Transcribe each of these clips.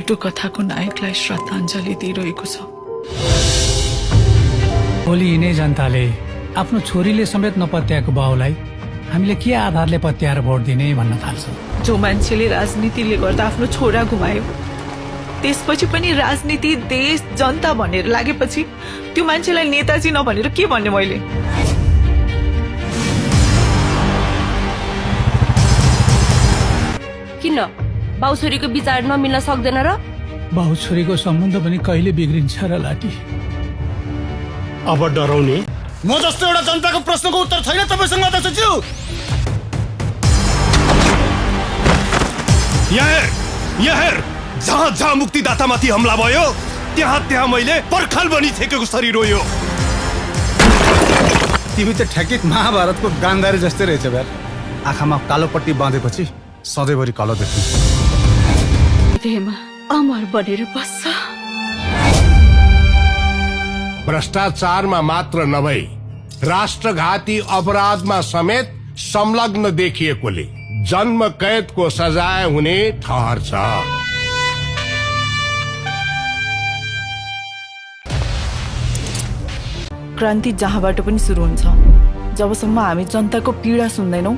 त्यो कथाको नायकलाई श्रद्धाञ्जली दिइरहेको छ। भोलि यिनै जनताले आफ्नो छोरीले समेत नपत्याएको बाउलाई हामीले के आधारले पत्याएर भोट दिने भन्न थाल्छ। जो मान्छेले राजनीतिले गर्दा आफ्नो छोरा गुमायो, त्यसपछि पनि राजनीति देश जनता भनेर लागेपछि त्यो मान्छेलाई नेताजी नभनेर के भन्ने मैले? किन बाउ छोरीको विचार नमिल्न सक्दैन र? बाउ छोरीको सम्बन्ध पनि कहिले बिग्रिन्छ र लाटी? अब डराउने म जस्तो एउटा जनताको प्रश्नको उत्तर छैन तपाईसँग अध्यक्षज्यू। यहाँ जहाँ जहाँ मुक्तिदातामाथि हमला भयो त्यहाँ मैले पर्खाल बनी थेकेको शरीर रोयो। तिमी त ठ्याकिक महाभारतको गान्धारी जस्तै रहेछ यार। आँखामा कालो पट्टी बाँधेपछि सधैँभरि कालो देख्नु। हृदयमा अमर बनेर बस्छ। भ्रष्टाचारमा मात्र नभई राष्ट्रघाती अपराधमा समेत संलग्न देखिएकोले जन्म कैदको सजाय हुने ठहर छ। क्रान्ति जहाँबाट पनि सुरु हुन्छ। जबसम्म हामी जनताको पीडा सुन्दैनौ,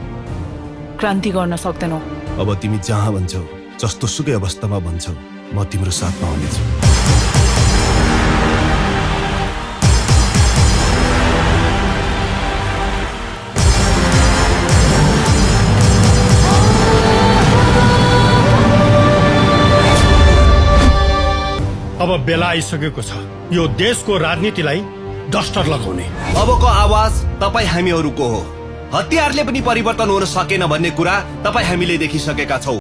क्रान्ति गर्न सक्दैनौ। अब तिमी जहाँ भन्छौ, जस्तो सुकै अवस्थामा भन्छौ, म तिम्रो साथमा हुनेछु। अब बेला आइसकेको छ यो देशको राजनीतिलाई डस्टर लगाउने। अबको आवाज तपाईँ हामीहरूको हो। हतियारले पनि परिवर्तन हुन सकेन भन्ने कुरा तपाईँ हामीले देखिसकेका छौं।